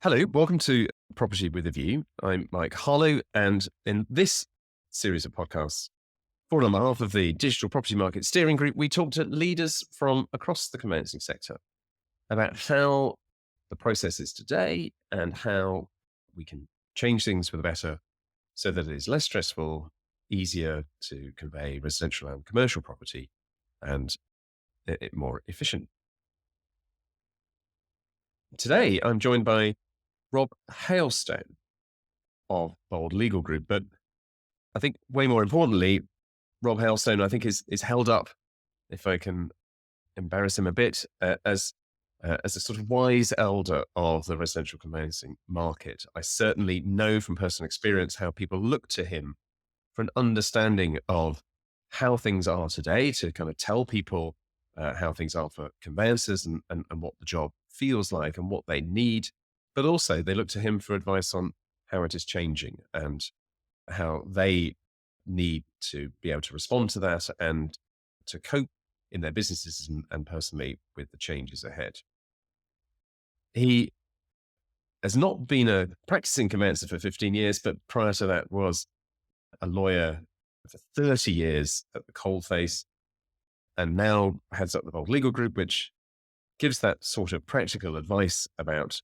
Hello, welcome to Property with a View. I'm Mike Harlow, and in this series of podcasts, on behalf of the Digital Property Market Steering Group, we talk to leaders from across the conveyancing sector about how the process is today and how we can change things for the better so that it is less stressful, easier to convey residential and commercial property, and more efficient. Today, I'm joined by Rob Hailstone of Bold Legal Group. But I think way more importantly, Rob Hailstone, I think, is held up, if I can embarrass him a bit, as a sort of wise elder of the residential conveyancing market. I certainly know from personal experience how people look to him for an understanding of how things are today, to kind of tell people how things are for conveyancers and what the job feels like and what they need. But also they look to him for advice on how it is changing and how they need to be able to respond to that and to cope in their businesses and personally with the changes ahead. He has not been a practicing conveyancer for 15 years, but prior to that was a lawyer for 30 years at the coalface, and now heads up the Bold Legal Group, which gives that sort of practical advice about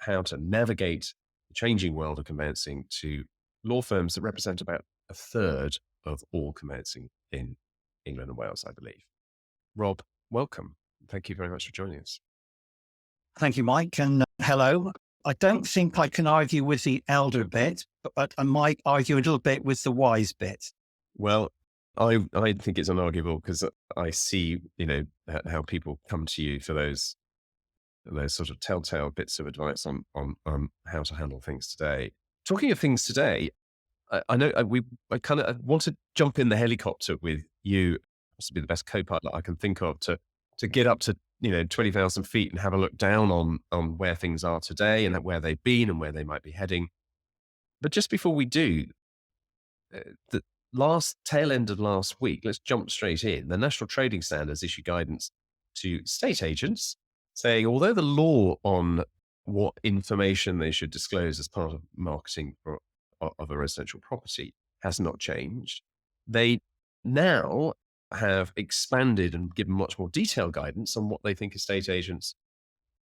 how to navigate the changing world of conveyancing to law firms that represent about a third of all conveyancing in England and Wales, I believe. Rob, welcome. Thank you very much for joining us. Thank you, Mike, and hello. I don't think I can argue with the elder bit, but I might argue a little bit with the wise bit. Well, I think it's unarguable because I see, how people come to you for those sort of telltale bits of advice on how to handle things today. Talking of things today, I know I kind of want to jump in the helicopter with you, possibly the best co-pilot I can think of, to get up to 20,000 feet and have a look down on where things are today and where they've been and where they might be heading. But just before we do, the last tail end of last week, let's jump straight in. The National Trading Standards issue guidance to estate agents saying, although the law on what information they should disclose as part of marketing of a residential property has not changed, they now have expanded and given much more detailed guidance on what they think estate agents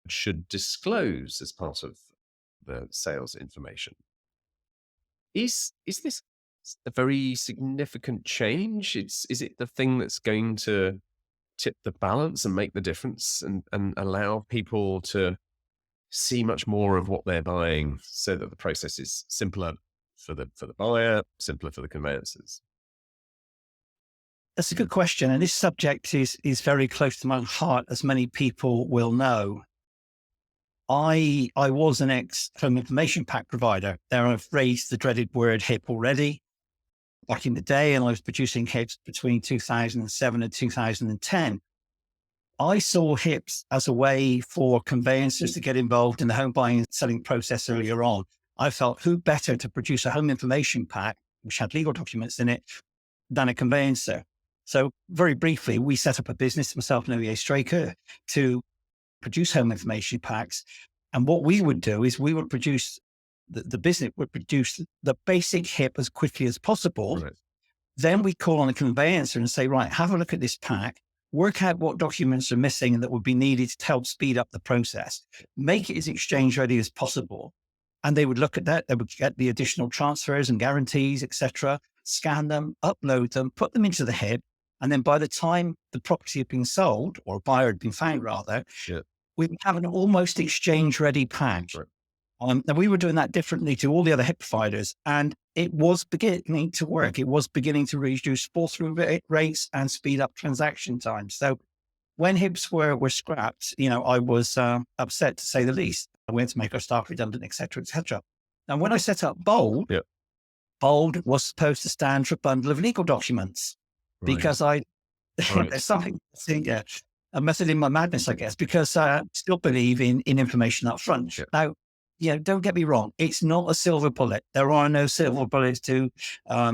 should disclose as part of the sales information. Is this a very significant change? Is it the thing that's going to tip the balance and make the difference and allow people to see much more of what they're buying so that the process is simpler for the buyer, simpler for the conveyancers? That's a good question. And this subject is very close to my heart, as many people will know. I was an ex-home information pack provider. There I've raised the dreaded word HIP already. Back in the day, and I was producing HIPs between 2007 and 2010. I saw HIPs as a way for conveyancers to get involved in the home buying and selling process earlier on. I felt who better to produce a home information pack, which had legal documents in it, than a conveyancer. So very briefly, we set up a business, myself and Olivier Straker, to produce home information packs. And what we would do is we would produce, the business would produce the basic HIP as quickly as possible. Right. Then we call on a conveyancer and say, right, have a look at this pack, work out what documents are missing and that would be needed to help speed up the process, make it as exchange ready as possible. And they would look at that. They would get the additional transfers and guarantees, etc., scan them, upload them, put them into the HIP. And then by the time the property had been sold, or a buyer had been found rather, we would have an almost exchange ready pack. Right. And we were doing that differently to all the other HIP providers, and it was beginning to work. It was beginning to reduce fall-through rates and speed up transaction times. So when HIPs were scrapped, I was upset, to say the least. We had to make our staff redundant, et cetera, et cetera. And when I set up Bold, Bold was supposed to stand for a bundle of legal documents, because there's something, a method in my madness, I guess, because I still believe in information up front. Yeah. Now, don't get me wrong. It's not a silver bullet. There are no silver bullets to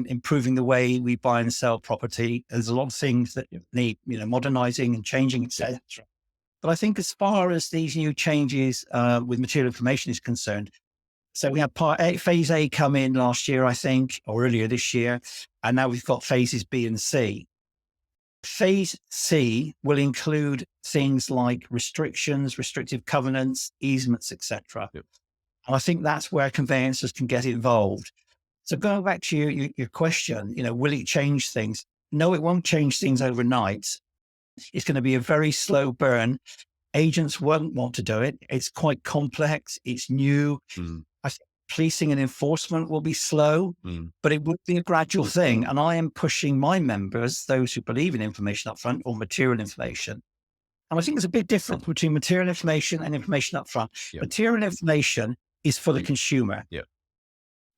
improving the way we buy and sell property. There's a lot of things that need, modernizing and changing, etc. But I think as far as these new changes with material information is concerned, so we had phase A come in last year, I think, or earlier this year, and now we've got phases B and C. Phase C will include things like restrictions, restrictive covenants, easements, etc. Yep. And I think that's where conveyancers can get involved. So going back to your question, will it change things? No, it won't change things overnight. It's going to be a very slow burn. Agents won't want to do it. It's quite complex. It's new. Mm. I think policing and enforcement will be slow, but it would be a gradual thing. And I am pushing my members, those who believe in information upfront or material information. And I think there's a big difference between material information and information upfront. Yep. Material information is for the consumer. Yep.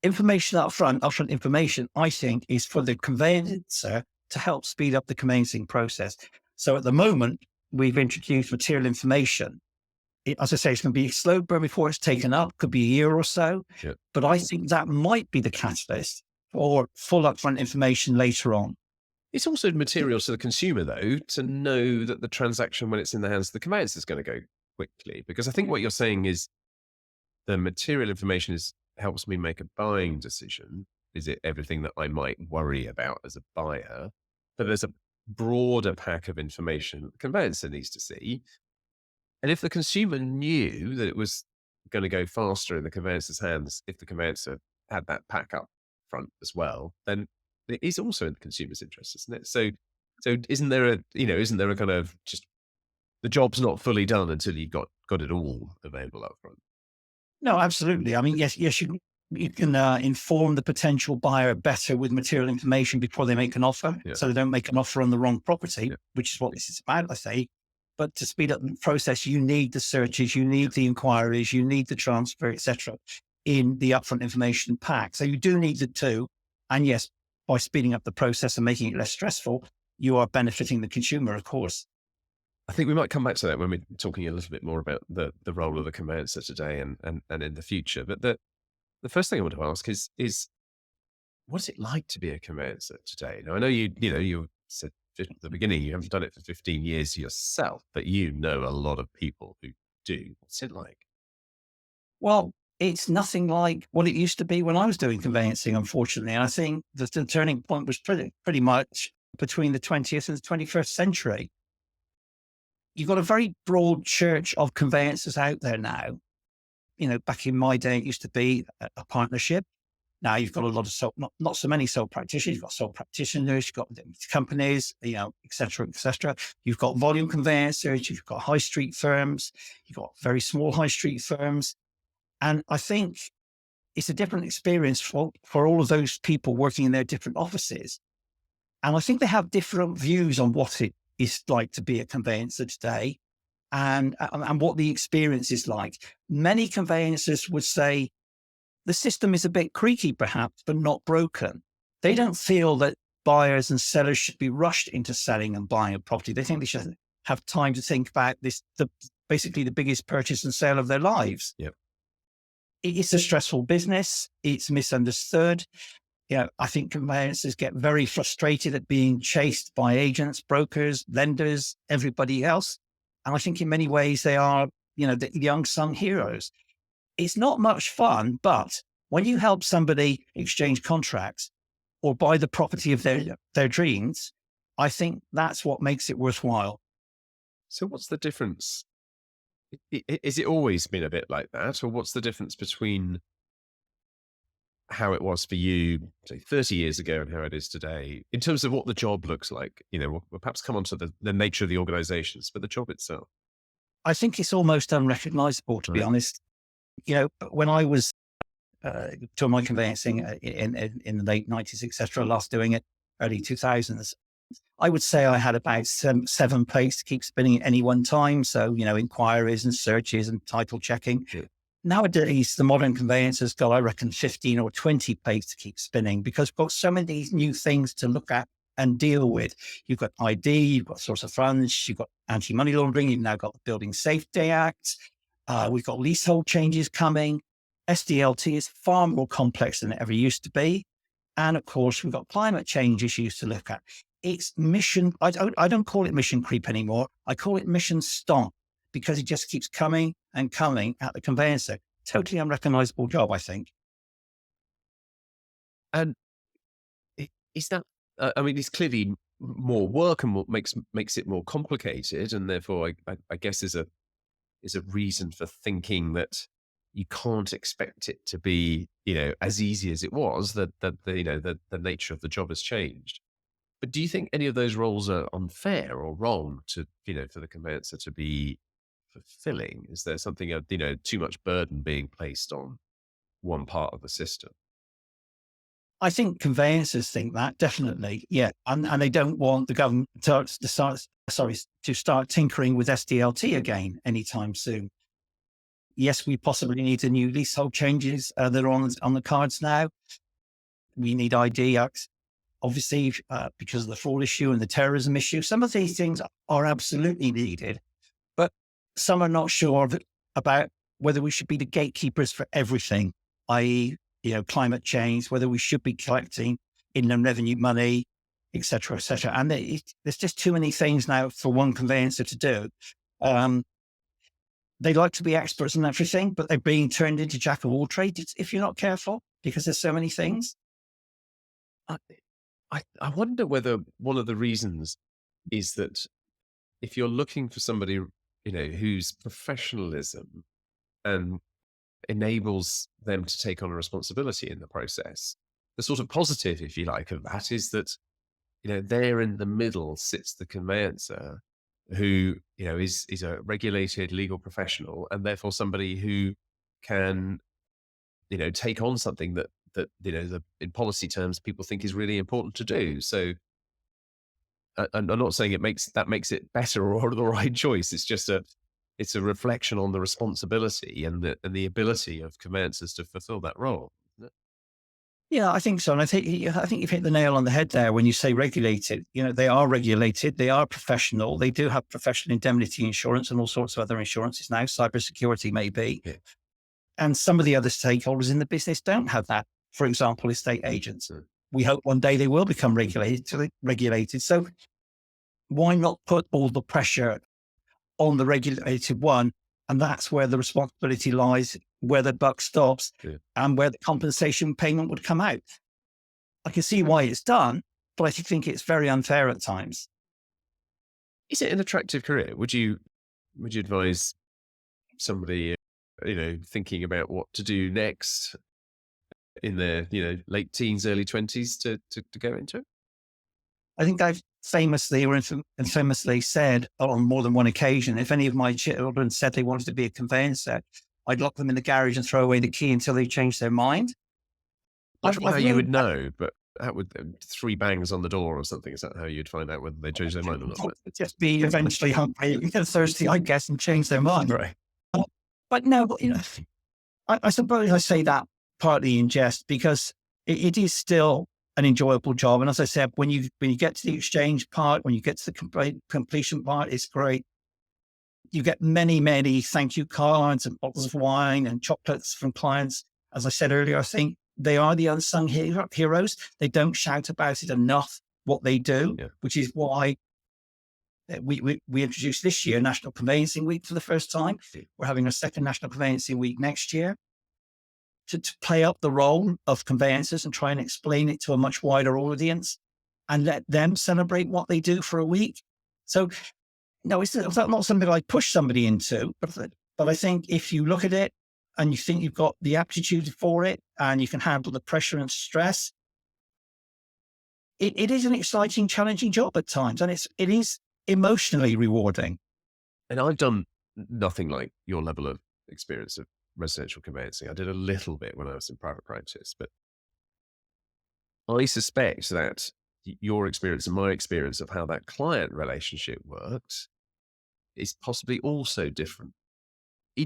Information upfront information, I think, is for the conveyancer to help speed up the conveyancing process. So at the moment, we've introduced material information. As I say, it's going to be a slow burn before it's taken up, could be a year or so. Yep. But I think that might be the catalyst for full upfront information later on. It's also material to the consumer, though, to know that the transaction, when it's in the hands of the conveyancer, is going to go quickly. Because I think what you're saying is the material information helps me make a buying decision. Is it everything that I might worry about as a buyer? But there's a broader pack of information that the conveyancer needs to see. And if the consumer knew that it was going to go faster in the conveyancer's hands, if the conveyancer had that pack up front as well, then it is also in the consumer's interest, isn't it? So isn't there a kind of just the job's not fully done until you've got it all available up front? No, absolutely. I mean, yes, you can inform the potential buyer better with material information before they make an offer, so they don't make an offer on the wrong property, which is what this is about, I say. But to speed up the process, you need the searches, you need the inquiries, you need the transfer, etc., in the upfront information pack. So you do need the two. And yes, by speeding up the process and making it less stressful, you are benefiting the consumer, of course. I think we might come back to that when we're talking a little bit more about the role of the conveyancer today and in the future. But the first thing I want to ask is what's it like to be a conveyancer today? Now, I know you said at the beginning you haven't done it for 15 years yourself, but you know a lot of people who do. What's it like? Well, it's nothing like what it used to be when I was doing conveyancing, unfortunately. And I think the turning point was pretty much between the 20th and the 21st century. You've got a very broad church of conveyancers out there now. Back in my day, it used to be a partnership. Now you've got a lot of not so many sole practitioners. You've got sole practitioners, you've got companies, et cetera, et cetera. You've got volume conveyancers, you've got high street firms, you've got very small high street firms. And I think it's a different experience for all of those people working in their different offices. And I think they have different views on what it is like to be a conveyancer today and what the experience is like. Many conveyancers would say the system is a bit creaky, perhaps, but not broken. They don't feel that buyers and sellers should be rushed into selling and buying a property. They think they should have time to think about this, basically the biggest purchase and sale of their lives. Yep. It's a stressful business. It's misunderstood. I think conveyancers get very frustrated at being chased by agents, brokers, lenders, everybody else. And I think in many ways they are, the unsung heroes. It's not much fun, but when you help somebody exchange contracts or buy the property of their dreams, I think that's what makes it worthwhile. So what's the difference? Is it always been a bit like that? Or what's the difference between how it was for you, say, 30 years ago and how it is today in terms of what the job looks like? We'll perhaps come on to the nature of the organizations, but the job itself. I think it's almost unrecognizable, to be honest. When I was doing my conveyancing in the late 90s, etc., last doing it, early 2000s, I would say I had about seven plates to keep spinning at any one time. So, inquiries and searches and title checking. Sure. Nowadays, the modern conveyancers got, I reckon, 15 or 20 plates to keep spinning because we've got so many new things to look at and deal with. You've got ID, you've got source of funds, you've got anti-money laundering, you've now got the Building Safety Act. We've got leasehold changes coming. SDLT is far more complex than it ever used to be. And of course, we've got climate change issues to look at. It's mission, I don't call it mission creep anymore. I call it mission stomp. because it just keeps coming and coming at the conveyancer. Totally unrecognizable job, I think. And is that, I mean, it's clearly more work and what makes it more complicated. And therefore, I guess is a reason for thinking that you can't expect it to be, as easy as it was, that the nature of the job has changed. But do you think any of those roles are unfair or wrong to, for the conveyancer to be fulfilling? Is there something, too much burden being placed on one part of the system? I think conveyancers think that definitely, yeah, and they don't want the government to start tinkering with SDLT again anytime soon. Yes, we possibly need a new leasehold changes that are on the cards now. We need ID Acts, obviously, because of the fraud issue and the terrorism issue. Some of these things are absolutely needed, but some are not sure about whether we should be the gatekeepers for everything, i.e., climate change, whether we should be collecting inland revenue money, et cetera, et cetera. And there's just too many things now for one conveyancer to do. They like to be experts in everything, but they're being turned into jack of all trades if you're not careful, because there's so many things. I, I wonder whether one of the reasons is that if you're looking for somebody, whose professionalism and enables them to take on a responsibility in the process, the sort of positive, if you like, of that is that, there in the middle sits the conveyancer who, is a regulated legal professional and therefore somebody who can, take on something that, in policy terms, people think is really important to do. So and I'm not saying that makes it better or the right choice. It's a reflection on the responsibility and the ability of conveyancers to fulfill that role. Isn't it? Yeah, I think so. And I think you've hit the nail on the head there when you say regulated. They are regulated, they are professional, they do have professional indemnity insurance and all sorts of other insurances now, cybersecurity maybe. Yeah. And some of the other stakeholders in the business don't have that. For example, estate agents. Mm. We hope one day they will become regulated. So why not put all the pressure on the regulated one? And that's where the responsibility lies, where the buck stops, Yeah. and where the compensation payment would come out. I can see why it's done, but I think it's very unfair at times. Is it an attractive career? Would you advise somebody, thinking about what to do next in their, late teens, early 20s to go into it? I think I've infamously said on more than one occasion, if any of my children said they wanted to be a conveyancer, I'd lock them in the garage and throw away the key until they changed their mind. That's I've how you would learned know, but how would three bangs on the door or something? Is that how you'd find out whether they changed their mind or not? just be eventually hungry and thirsty, I guess, and change their mind. Right. But no, I suppose I say that partly in jest because it is still an enjoyable job. And as I said, when you get to the exchange part, when you get to the completion part, it's great. You get many, many thank you cards and bottles of wine and chocolates from clients. As I said earlier, I think they are the unsung heroes. They don't shout about it enough what they do, Yeah. which is why we introduced this year National Conveyancing Week for the first time. We're having a second National Conveyancing Week next year to play up the role of conveyancers and try and explain it to a much wider audience and let them celebrate what they do for a week. So, no, it's not something I push somebody into, but I think if you look at it and you think you've got the aptitude for it and you can handle the pressure and stress, it is an exciting, challenging job at times, and it is emotionally rewarding. And I've done nothing like your level of experience of residential conveyancing. I did a little bit when I was in private practice, but I suspect that your experience and my experience of how that client relationship works is possibly also different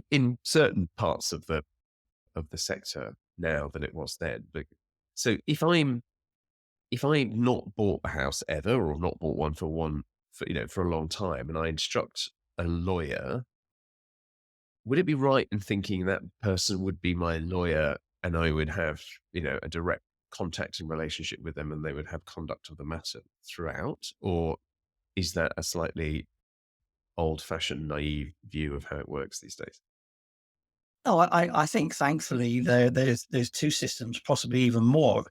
in certain parts of the sector now than it was then. But so if I've not bought a house ever or not bought one for a long time, and I instruct a lawyer, would it be right in thinking that person would be my lawyer and I would have, a direct contact and relationship with them and they would have conduct of the matter throughout? Or is that a slightly old-fashioned, naive view of how it works these days? No, I think thankfully there's two systems, possibly even more.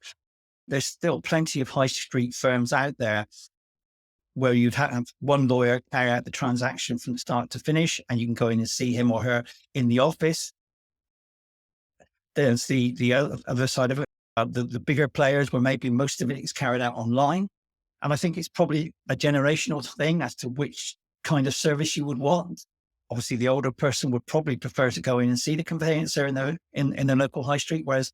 There's still plenty of high street firms out there where you'd have one lawyer carry out the transaction from start to finish, and you can go in and see him or her in the office. There's the other side of it, the bigger players where maybe most of it is carried out online. And I think it's probably a generational thing as to which kind of service you would want. Obviously, the older person would probably prefer to go in and see the conveyancer in the local high street, whereas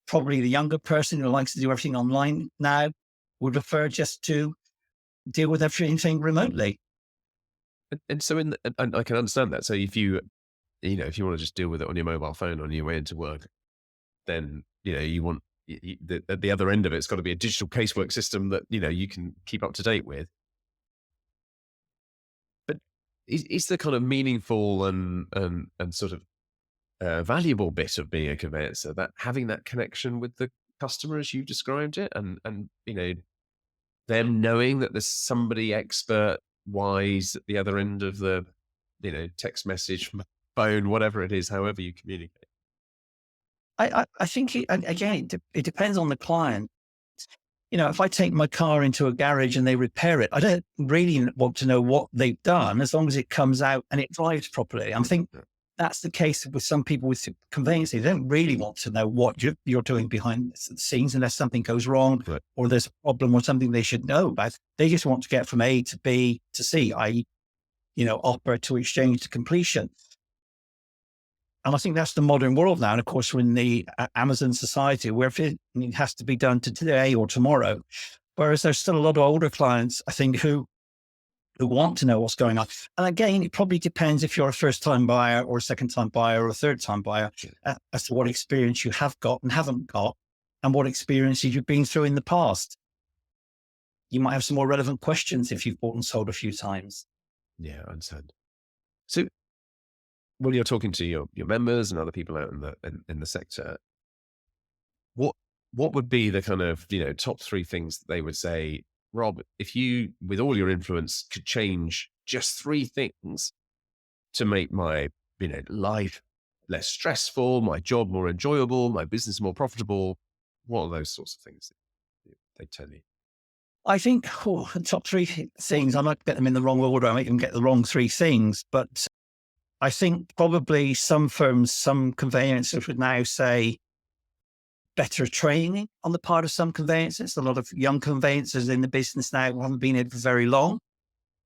probably the younger person who likes to do everything online now would prefer just to deal with everything remotely. And so and I can understand that. So if if you want to just deal with it on your mobile phone on your way into work, then, you want at the other end of it, it's got to be a digital casework system that, you can keep up to date with. But is the kind of meaningful and sort of valuable bit of being a conveyancer that having that connection with the customer as you described it, and them knowing that there's somebody expert, wise at the other end of the text message, phone, whatever it is, however you communicate. I think again, it depends on the client. If I take my car into a garage and they repair it, I don't really want to know what they've done as long as it comes out and it drives properly. I think Yeah. that's the case with some people with conveyancing. They don't really want to know what you're doing behind the scenes unless something goes wrong Right. or there's a problem or something they should know about. They just want to get from A to B to C, i.e., offer to exchange to completion. And I think that's the modern world now. And of course, we're in the Amazon society where everything has to be done to today or tomorrow. Whereas there's still a lot of older clients, I think, who want to know what's going on. And again, it probably depends if you're a first time buyer or a second time buyer or a third time buyer as to what experience you have got and haven't got and what experiences you've been through in the past. You might have some more relevant questions if you've bought and sold a few times. Yeah, I understand. So when you're talking to your members and other people out in the sector, what what would be the kind of top three things that they would say, Rob, if you, with all your influence, could change just three things to make my life less stressful, my job more enjoyable, my business more profitable? What are those sorts of things that they tell you? I think the top three things, I might get them in the wrong order. I might even get the wrong three things, but I think probably some firms, some conveyancers would now say better training on the part of some conveyancers. A lot of young conveyancers in the business now who haven't been in it for very long.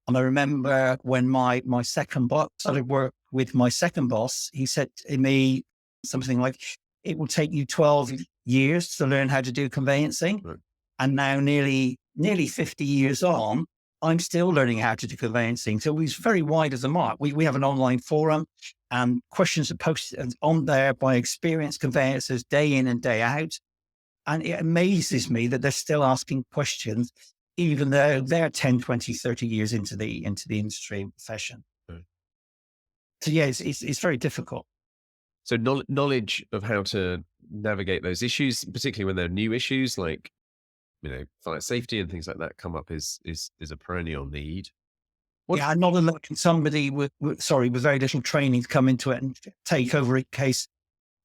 And I remember when my second boss started work with my second boss, he said to me something like, it will take you 12 years to learn how to do conveyancing. Right. And now nearly 50 years on, I'm still learning how to do conveyancing. So he's very wide of the mark. We have an online forum and questions are posted on there by experienced conveyancers day in and day out. And it amazes me that they're still asking questions, even though they're 10, 20, 30 years into the industry and profession. Right. So yeah, it's very difficult. So knowledge of how to navigate those issues, particularly when they're new issues like fire safety and things like that come up, is a perennial need. What? Yeah, not allowing somebody with very little training to come into it and take over a case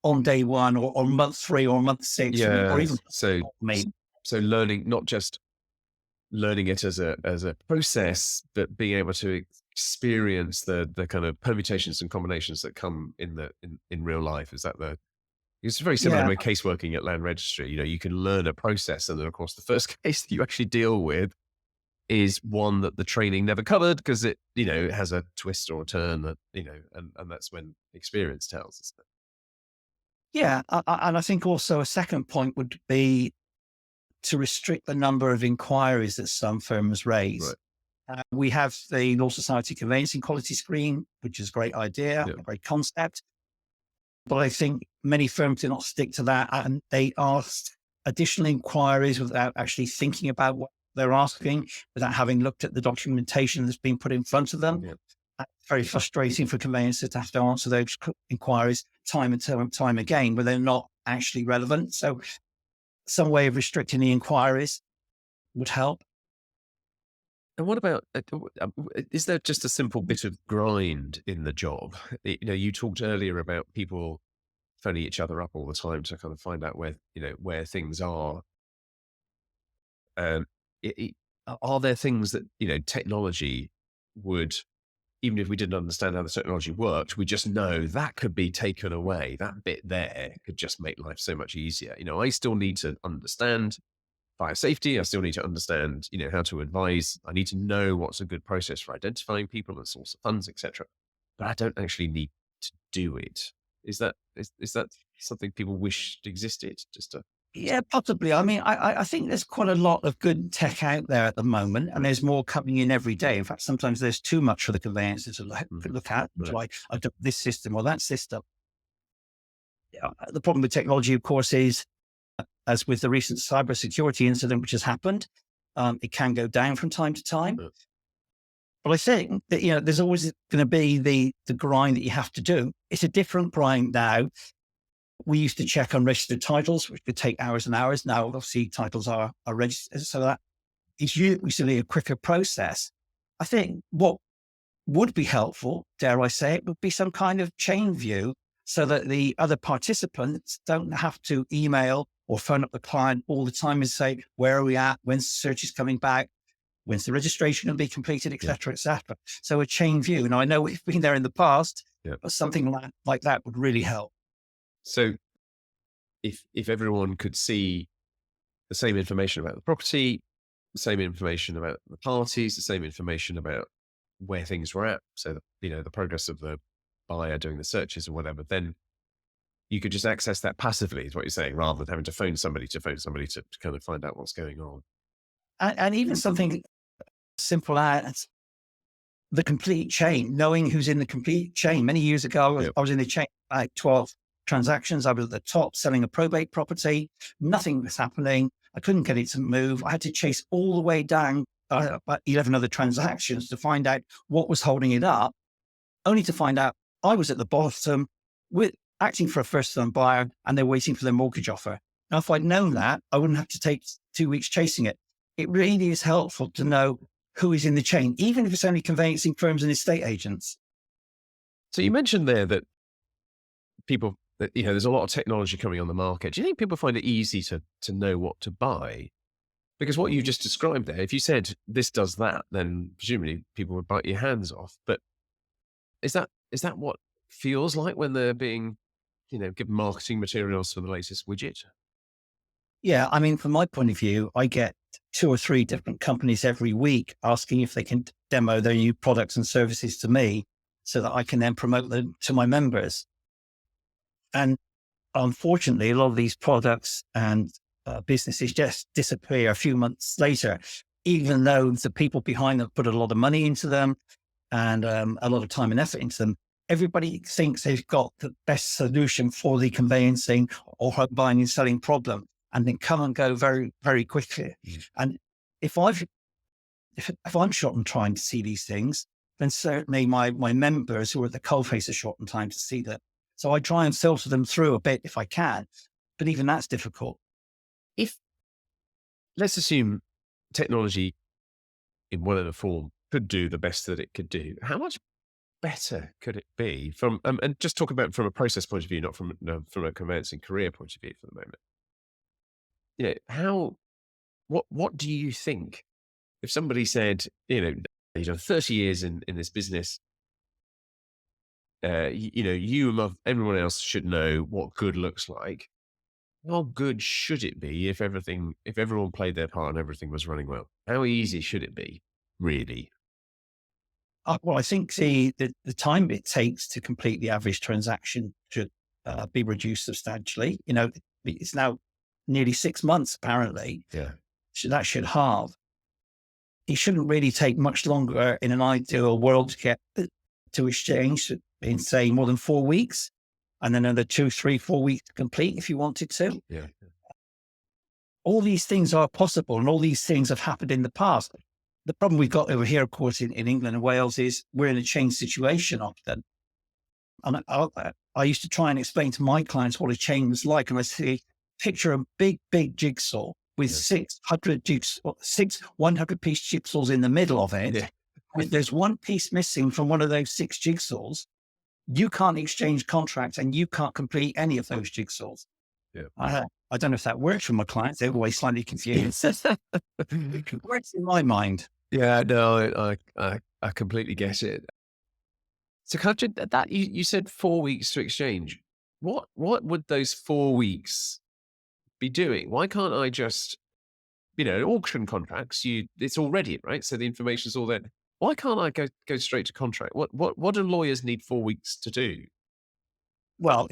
on day one or month three or month six or Yeah. even me. So learning, not just learning it as a process, but being able to experience the kind of permutations and combinations that come in real life. Is that the? It's very similar Yeah, with caseworking at land registry. You can learn a process, and then of course the first case that you actually deal with is one that the training never covered because it has a twist or a turn that and that's when experience tells us. yeah, and I think also a second point would be to restrict the number of inquiries that some firms raise. Right. We have the Law Society Conveyancing Quality Screen, which is a great idea, Yeah. a great concept. But I think many firms do not stick to that and they ask additional inquiries without actually thinking about what they're asking, without having looked at the documentation that's been put in front of them. Yeah. That's very frustrating for conveyancers to have to answer those inquiries time and time again, where they're not actually relevant. So some way of restricting the inquiries would help. And what about, is there just a simple bit of grind in the job? You talked earlier about people phoning each other up all the time to kind of find out where things are. Um, are there things that, technology would, even if we didn't understand how the technology worked, we just know that could be taken away. That bit there could just make life so much easier. I still need to understand fire safety. I still need to understand, how to advise. I need to know what's a good process for identifying people and source of funds, etc. But I don't actually need to do it. Is that something people wished existed? Just to Yeah, possibly. I mean, I think there's quite a lot of good tech out there at the moment, and there's more coming in every day. In fact, sometimes there's too much for the conveyancers to Mhm. look at. It's Right. like, I've done this system or that system. Yeah, the problem with technology, of course, is as with the recent cybersecurity incident which has happened, it can go down from time to time. Uh, But I think that, there's always going to be the grind that you have to do. It's a different grind now. We used to check unregistered titles, which could take hours and hours. Now, obviously, titles are registered, so that is usually a quicker process. I think what would be helpful, dare I say it, would be some kind of chain view so that the other participants don't have to email or phone up the client all the time and say, where are we at? When's the search is coming back? When's the registration going to be completed, et yeah. cetera, et cetera. So a chain view. Now, I know we've been there in the past, Yeah. but something like that would really help. So if everyone could see the same information about the property, the same information about the parties, the same information about where things were at, so that, the progress of the buyer doing the searches or whatever, then you could just access that passively, is what you're saying, rather than having to phone somebody to kind of find out what's going on. And even something simple as the complete chain, knowing who's in the complete chain. Many years ago, Yep. I was in the chain, like 12 transactions. I was at the top selling a probate property. Nothing was happening. I couldn't get it to move. I had to chase all the way down about 11 other transactions to find out what was holding it up, only to find out I was at the bottom with acting for a first time buyer and they're waiting for their mortgage offer. Now, if I'd known that, I wouldn't have to take 2 weeks chasing it. It really is helpful to know who is in the chain, even if it's only conveyancing firms and estate agents. So you mentioned there that people, that, there's a lot of technology coming on the market. Do you think people find it easy to know what to buy? Because what you just described there, if you said this does that, then presumably people would bite your hands off. But is that what feels like when they're being, given marketing materials for the latest widget? Yeah, I mean, from my point of view, I get 2 or 3 different companies every week asking if they can demo their new products and services to me so that I can then promote them to my members. And unfortunately, a lot of these products and businesses just disappear a few months later, even though the people behind them put a lot of money into them and a lot of time and effort into them. Everybody thinks they've got the best solution for the conveyancing or home buying and selling problem, and then come and go very, very quickly. Mm. And if I've if I'm short on trying to see these things, then certainly my members who are at the coalface are short on time to see them. So I try and filter them through a bit if I can, but even that's difficult. If Let's assume technology in whatever form could do the best that it could do, how much better could it be from, and just talk about from a process point of view, not from, no, from a conveyancing career point of view for the moment. How, what do you think if somebody said, 30 years in this business, you above everyone else should know what good looks like. How good should it be if everyone played their part and everything was running well? How easy should it be, really? Well, I think the time it takes to complete the average transaction should be reduced substantially. It's now nearly 6 months, apparently. Yeah. That should halve. It shouldn't really take much longer in an ideal world to get to exchange in, say, more than 4 weeks, and then another 2, 3, 4 weeks to complete if you wanted to. Yeah. All these things are possible and all these things have happened in the past. The problem we've got over here, of course, in England and Wales is we're in a change situation often. And I used to try and explain to my clients what a chain was like. And I say, picture a big, big jigsaw. with Yeah. 600 six 100-piece jigsaws in the middle of it. Yeah. If there's one piece missing from one of those 6 jigsaws, you can't exchange contracts and you can't complete any of those jigsaws. Yeah. I don't know if that works for my clients. They're always slightly confused. It works in my mind. Yeah, no, I completely get it. So kind of that you said 4 weeks to exchange. What would those 4 weeks be doing? Why can't I just, auction contracts, it's all ready, right? So the information's all there. Why can't I go straight to contract? What do lawyers need 4 weeks to do? Well,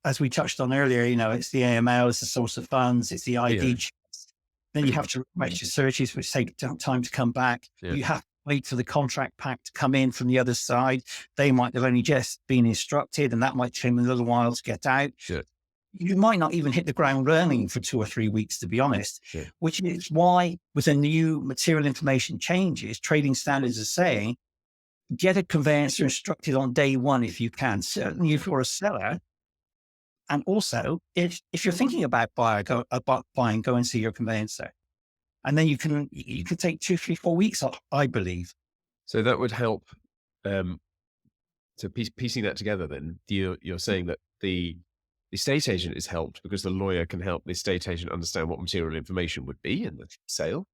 as we touched on earlier, it's the AML, it's the source of funds, it's the Yeah, ID checks. Then you have to request your searches, which take time to come back. yeah, You have to wait for the contract pack to come in from the other side. They might have only just been instructed, and that might take them a little while to get out. yeah, You might not even hit the ground running for 2 or 3 weeks, to be honest, yeah, which is why with the new material information changes, trading standards are saying, get a conveyancer instructed on day one if you can, certainly if you're a seller. And also, if you're thinking about buying, go and see your conveyancer. And then you can take 2, 3, 4 weeks off, I believe. So that would help. So piecing that together, then you're saying that the estate agent is helped because the lawyer can help the estate agent understand what material information would be in the sale,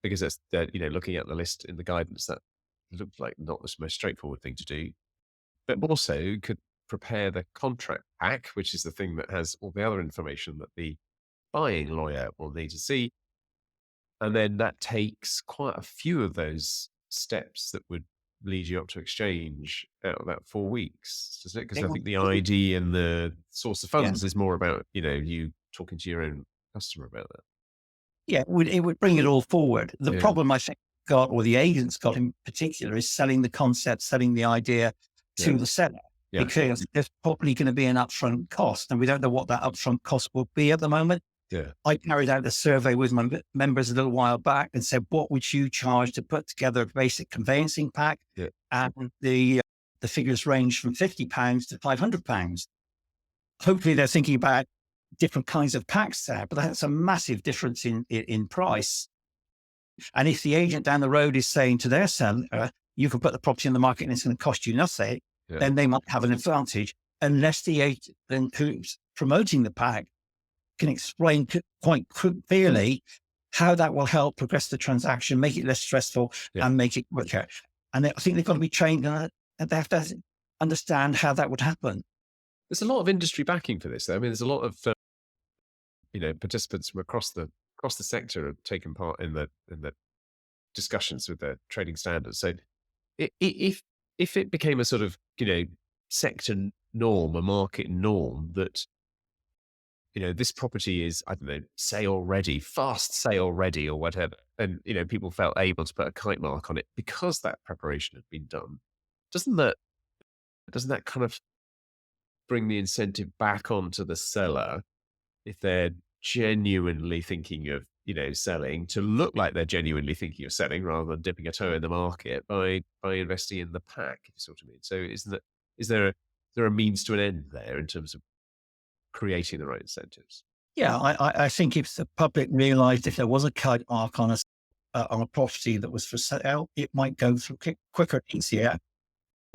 because that's looking at the list in the guidance, that looked like not the most straightforward thing to do, but also could prepare the contract pack, which is the thing that has all the other information that the buying lawyer will need to see. And then that takes quite a few of those steps that would lead you up to exchange out of that 4 weeks, doesn't it? Because It I would, think the it would- ID and the source of yeah, funds is more about, you talking to your own customer about that. yeah, it would bring it all forward. The Yeah. problem I think got, or the agents got in particular, is selling the concept, selling the idea Yeah. to the seller, Yeah. because there's probably going to be an upfront cost, and we don't know what that upfront cost will be at the moment. Yeah. I carried out a survey with my members a little while back and said, what would you charge to put together a basic conveyancing pack? Yeah. And the figures range from £50 to £500. Hopefully they're thinking about different kinds of packs there, but that's a massive difference in price. And if the agent down the road is saying to their seller, you can put the property on the market and it's going to cost you nothing, Yeah. then they might have an advantage, unless the agent who's promoting the pack can explain quite clearly how that will help progress the transaction, make it less stressful, Yeah. and make it quicker. And I think they've got to be trained on it, and they have to understand how that would happen. There's a lot of industry backing for this, though. I mean, there's a lot of participants from across the sector have taken part in the discussions with the trading standards. So if it became a sort of sector norm, a market norm, that this property is, I don't know, sale ready, fast sale ready, or whatever, and people felt able to put a kite mark on it because that preparation had been done, doesn't that kind of bring the incentive back onto the seller, if they're genuinely thinking of selling, to look like they're genuinely thinking of selling rather than dipping a toe in the market by investing in the pack, if you see what I mean? So is there a means to an end there in terms of creating the right incentives? Yeah, I think if the public realised if there was a kite mark on a property that was for sale, it might go through quicker, easier.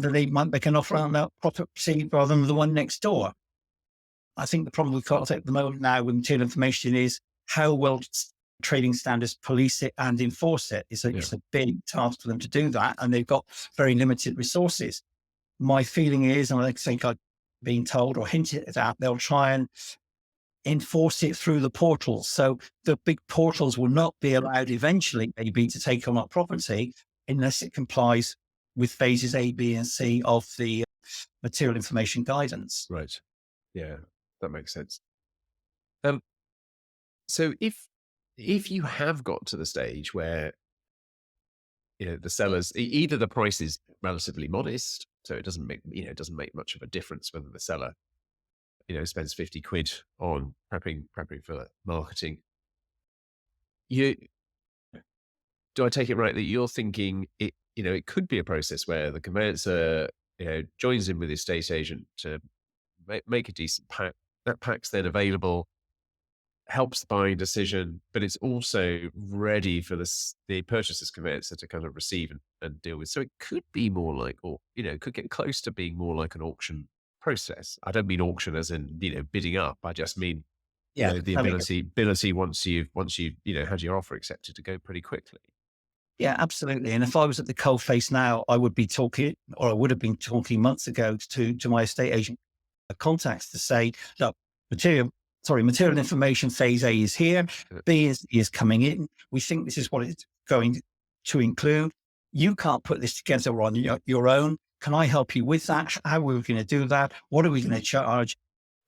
That they might make an offer on that property rather than the one next door. I think the problem we've got at the moment now with material information is how well trading standards police it and enforce it. It's a big task for them to do that, and they've got very limited resources. My feeling is, and I think I've been told or hinted at, they'll try and enforce it through the portals. So the big portals will not be allowed eventually maybe to take on that property unless it complies with phases A, B, and C of the material information guidance. Right. Yeah, that makes sense. So if you have got to the stage where the sellers, either the price is relatively modest, so it doesn't make much of a difference whether the seller spends 50 quid on prepping for marketing. Do I take it right that you're thinking it could be a process where the conveyancer joins in with the estate agent to make a decent pack? That pack's then available helps the buying decision, but it's also ready for the purchaser's conveyancer to kind of receive and deal with. So it could be more like, or could get close to being more like an auction process. I don't mean auction as in bidding up. I just mean Yeah. the I mean, ability once you've had your offer accepted to go pretty quickly. yeah, absolutely. And if I was at the coalface now, I would be talking, or I would have been talking months ago to my estate agent contacts to say, look, material information phase A is here, Uh, B is coming in. We think this is what it's going to include. You can't put this together on your own. Can I help you with that? How are we going to do that? What are we going to charge?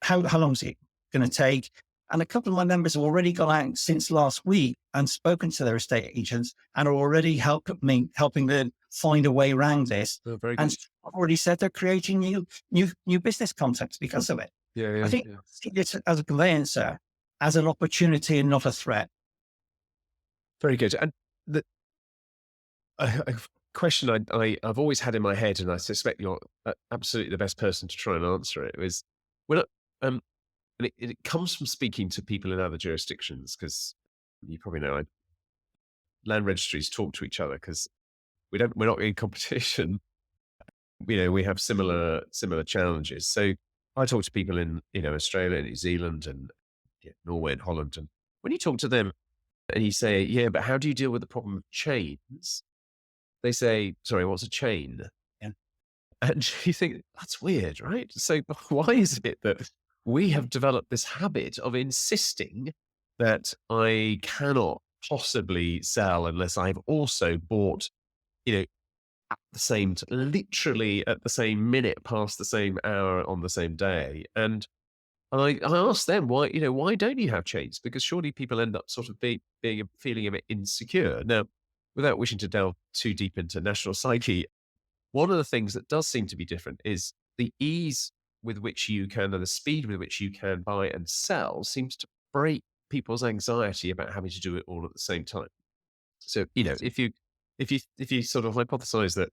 How long is it going to take? And a couple of my members have already gone out since last week and spoken to their estate agents and are already helping them find a way around this. very And good. I've already said they're creating new business contacts because of it. Yeah, I yeah, think yeah. see it as a conveyancer, as an opportunity and not a threat. Very good. And the a question I've always had in my head, and I suspect you're absolutely the best person to try and answer it, was when and it comes from speaking to people in other jurisdictions, because you probably know land registries talk to each other because we're not in competition. We have similar challenges. So I talk to people in Australia, New Zealand, and Norway and Holland, and when you talk to them and you say, yeah, but how do you deal with the problem of chains? They say, sorry, what's a chain? Yeah. And you think, that's weird, right? So why is it that we have developed this habit of insisting that I cannot possibly sell unless I've also bought, you know, at the same, literally at the same minute, past the same hour on the same day? And I asked them why don't you have chains? Because surely people end up sort of feeling a bit insecure. Now, without wishing to delve too deep into national psyche, one of the things that does seem to be different is the ease with which you can, and the speed with which you can buy and sell seems to break people's anxiety about having to do it all at the same time. So, if you sort of hypothesize that,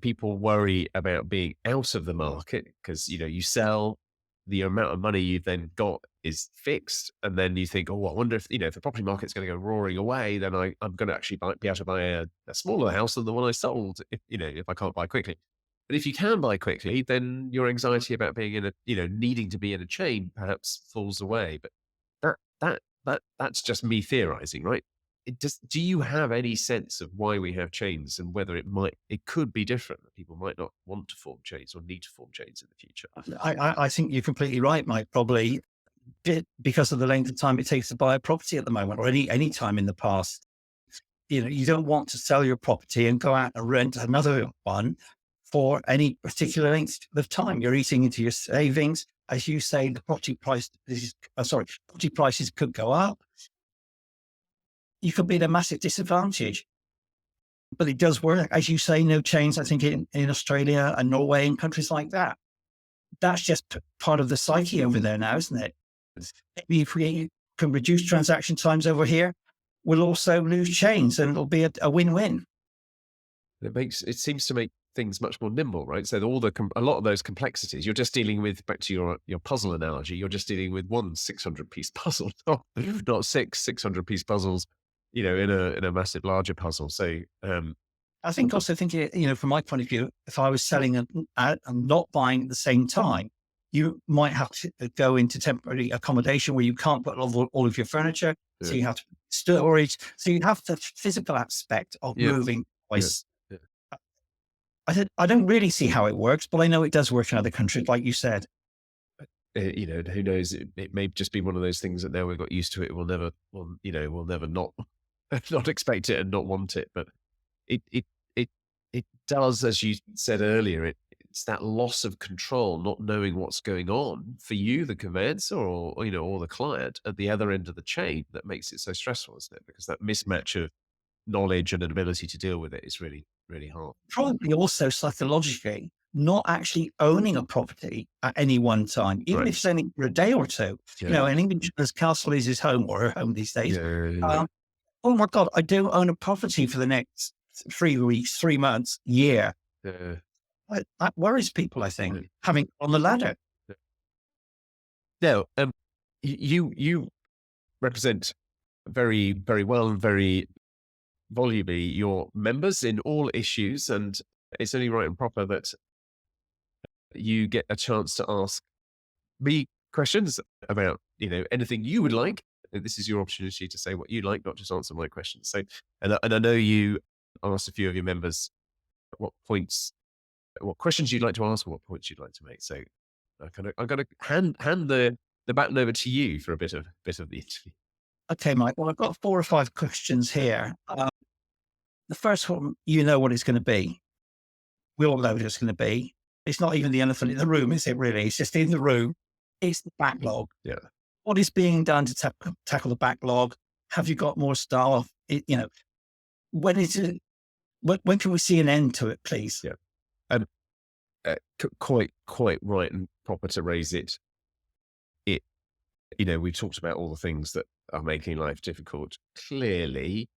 people worry about being out of the market because, you sell, the amount of money you've then got is fixed. And then you think, oh, I wonder if the property market's going to go roaring away, then I'm going to actually be able to buy a smaller house than the one I sold, if I can't buy quickly. But if you can buy quickly, then your anxiety about being needing to be in a chain perhaps falls away. But that's just me theorizing, right? Do you have any sense of why we have chains and whether it could be different, that people might not want to form chains or need to form chains in the future? I think you're completely right, Mike. Probably because of the length of time it takes to buy a property at the moment, or any time in the past. You don't want to sell your property and go out and rent another one for any particular length of time. You're eating into your savings. As you say, the property prices could go up. You could be at a massive disadvantage. But it does work. As you say, no chains, I think in Australia and Norway and countries like that. That's just part of the psyche over there now, isn't it? Maybe if we can reduce transaction times over here, we'll also lose chains and it'll be a win-win. It seems to make things much more nimble, right? So a lot of those complexities, you're just dealing with, back to your puzzle analogy, you're just dealing with one 600-piece puzzle, not 600-piece puzzles, in a massive larger puzzle. So, I think also thinking, from my point of view, if I was selling and not buying at the same time, you might have to go into temporary accommodation where you can't put all of your furniture. So yeah, you have to storage. So you have the physical aspect of yeah, moving yeah, twice. yeah. I don't really see how it works, but I know it does work in other countries, like you said. Who knows? It may just be one of those things that now we've got used to it. We'll never not not expect it and not want it. But it it it it does, as you said earlier, it's that loss of control, not knowing what's going on for you, the conveyancer, or the client at the other end of the chain, that makes it so stressful, isn't it? Because that mismatch of knowledge and an ability to deal with it is really, really hard. Probably also psychologically, not actually owning a property at any one time, even Right. if it's only for a day or two. Yeah. An Englishman's castle is his home or her home these days. Yeah. Yeah. Um, oh my God, I do own a property for the next 3 weeks, 3 months, year. Yeah. That worries people, I Yeah. think, having on the ladder. Yeah. Now, you represent very, very well and very volubly your members in all issues. And it's only right and proper that you get a chance to ask me questions about, anything you would like. This is your opportunity to say what you like, not just answer my questions. So, and I know you asked a few of your members what points, what questions you'd like to ask, or what points you'd like to make. So, I'm gonna hand the baton over to you for a bit of the interview. Okay, Mike. Well, I've got 4 or 5 questions here. The first one, you know what it's going to be. We all know what it's going to be. It's not even the elephant in the room, is it really? It's just in the room. It's the backlog. Yeah. What is being done to tackle the backlog? Have you got more staff? When is it? When can we see an end to it, please? Yeah. Quite right and proper to raise it. We've talked about all the things that are making life difficult. Clearly,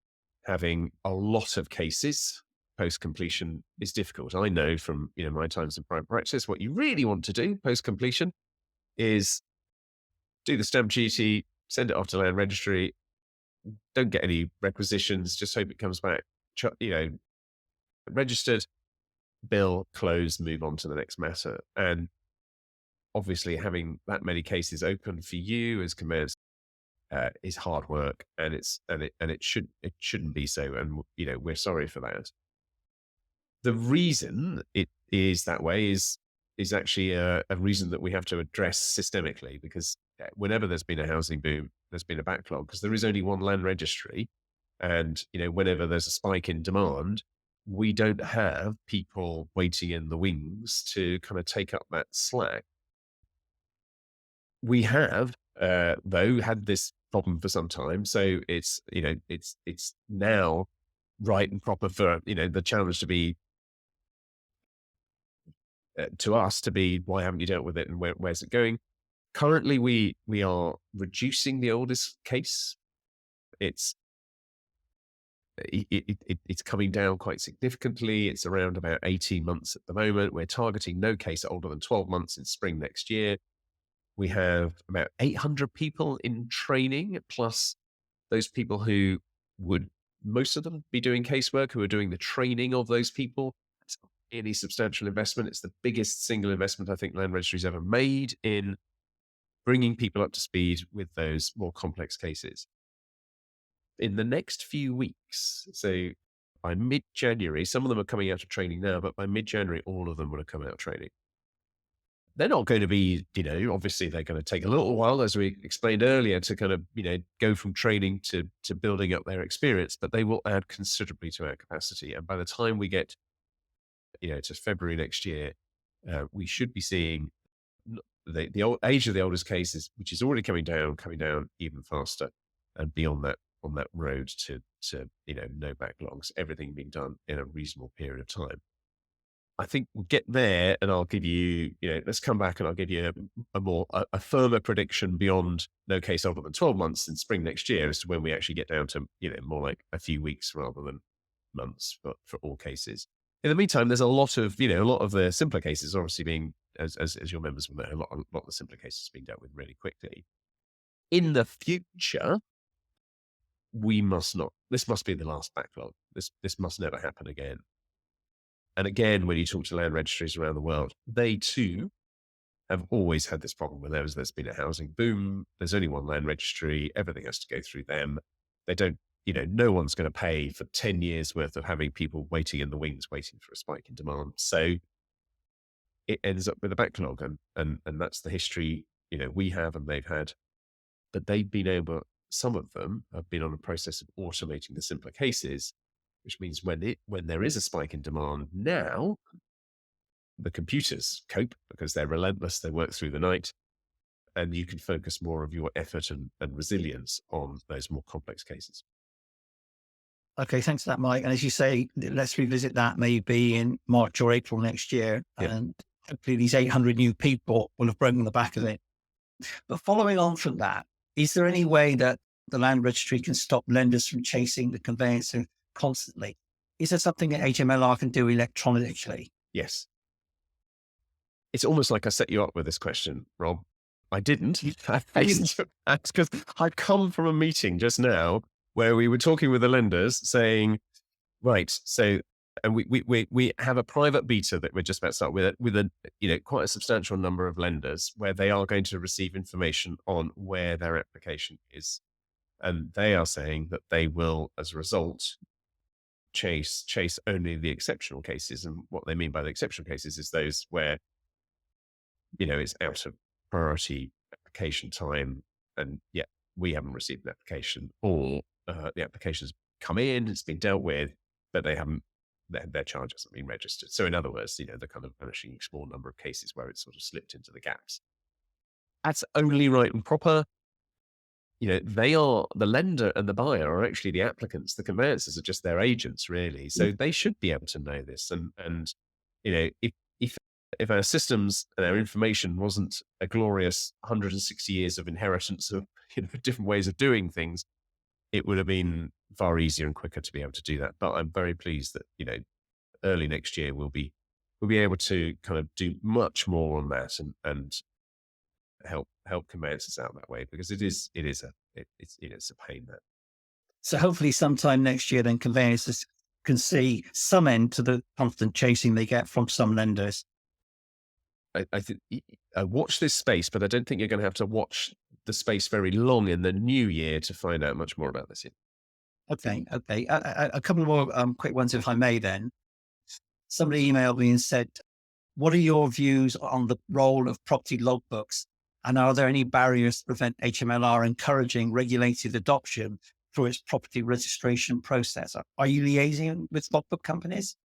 having a lot of cases post completion is difficult. I know from my times in private practice, what you really want to do post completion is do the stamp duty, send it off to land registry, don't get any requisitions, just hope it comes back, registered, bill, closed, move on to the next matter. And obviously, having that many cases open for you as conveyancer is hard work, and it shouldn't be so. And we're sorry for that. The reason it is that way is actually a reason that we have to address systemically, because whenever there's been a housing boom, there's been a backlog because there is only one land registry, and whenever there's a spike in demand, we don't have people waiting in the wings to kind of take up that slack. We have, though, had this problem for some time. So it's now right and proper for, the challenge to be, to us to be, why haven't you dealt with it and where's it going? Currently, we are reducing the oldest case. It's it's coming down quite significantly. It's around about 18 months at the moment. We're targeting no case older than 12 months in spring next year. We have about 800 people in training, plus those people who would, most of them, be doing casework, who are doing the training of those people. It's not any substantial investment. It's the biggest single investment I think Land Registry's ever made in bringing people up to speed with those more complex cases. In the next few weeks, so by mid-January, some of them are coming out of training now, but by mid-January, all of them will have come out of training. They're not going to be, obviously they're going to take a little while, as we explained earlier, to kind of, go from training to building up their experience, but they will add considerably to our capacity. And by the time we get, to February next year, we should be seeing the old age of the oldest cases, which is already coming down even faster, and beyond that, on that road to no backlogs, everything being done in a reasonable period of time. I think we'll get there, and I'll give you, let's come back and I'll give you a firmer prediction beyond no case older than 12 months in spring next year as to when we actually get down to, more like a few weeks rather than months for all cases. In the meantime, there's a lot of the simpler cases obviously being, as your members will know, a lot of the simpler cases being dealt with really quickly. In the future, this must be the last backlog. This must never happen again. And again, when you talk to land registries around the world, they too have always had this problem where there's been a housing boom. There's only one land registry. Everything has to go through them. They don't, no one's going to pay for 10 years worth of having people waiting in the wings, waiting for a spike in demand. So it ends up with a backlog, and that's the history, we have and they've had. But they've been able, some of them have been on a process of automating the simpler cases, which means when there is a spike in demand now, the computers cope because they're relentless. They work through the night, and you can focus more of your effort and resilience on those more complex cases. Okay, thanks for that, Mike. And as you say, let's revisit that maybe in March or April next year. Yeah. And hopefully these 800 new people will have broken the back of it. But following on from that, is there any way that the land registry can stop lenders from chasing the conveyancer constantly? Is there something that HMLR can do electronically? Yes. It's almost like I set you up with this question, Rob. I didn't. I hastened to ask because I've come from a meeting just now where we were talking with the lenders saying, right, so and we have a private beta that we're just about to start with a quite a substantial number of lenders where they are going to receive information on where their application is. And they are saying that they will, as a result, chase only the exceptional cases. And what they mean by the exceptional cases is those where, it's out of priority application time and yet we haven't received an application, or the application's come in, it's been dealt with, but they haven't, their charge hasn't been registered. So in other words, the kind of vanishing small number of cases where it's sort of slipped into the gaps. That's only right and proper. They are the lender and the buyer are actually the applicants. The conveyancers are just their agents, really. So they should be able to know this. And if if our systems and our information wasn't a glorious 160 years of inheritance of different ways of doing things, it would have been far easier and quicker to be able to do that. But I'm very pleased that early next year we'll be able to kind of do much more on that and help conveyancers out that way, because it's a pain that. So hopefully sometime next year, then conveyancers can see some end to the constant chasing they get from some lenders. I think I watch this space, but I don't think you're going to have to watch the space very long in the new year to find out much more about this. Okay. A couple more quick ones, if I may. Then somebody emailed me and said, "What are your views on the role of property logbooks, and are there any barriers to prevent HMLR encouraging regulated adoption through its property registration process? Are you liaising with logbook companies?"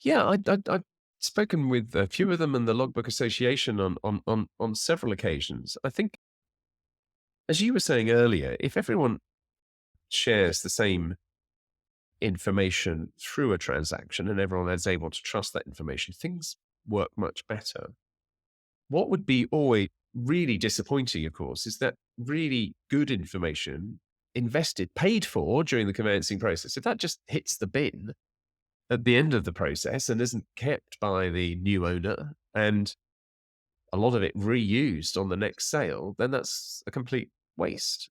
Yeah, I've spoken with a few of them and the Logbook Association on several occasions. I think, as you were saying earlier, if everyone shares the same information through a transaction and everyone is able to trust that information, things work much better. What would be always really disappointing, of course, is that really good information invested, paid for during the conveyancing process, if that just hits the bin at the end of the process and isn't kept by the new owner and a lot of it reused on the next sale, then that's a complete waste.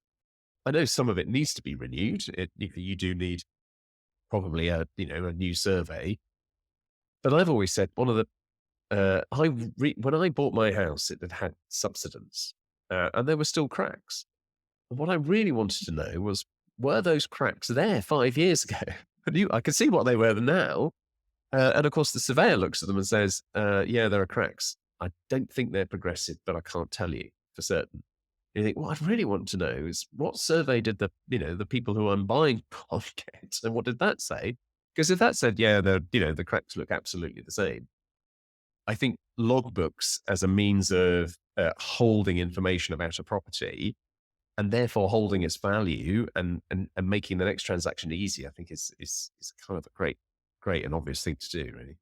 I know some of it needs to be renewed. You do need probably a new survey, but I've always said one of the when I bought my house, it had subsidence, and there were still cracks. And what I really wanted to know was, were those cracks there 5 years ago? I could see what they were now. And of course, the surveyor looks at them and says, yeah, there are cracks. I don't think they're progressive, but I can't tell you for certain. And you think, what I really want to know is, what survey did the people who I'm buying from get, and what did that say? Because if that said, yeah, the cracks look absolutely the same, I think logbooks as a means of holding information about a property and therefore holding its value and making the next transaction easy, I think is kind of a great and obvious thing to do, really.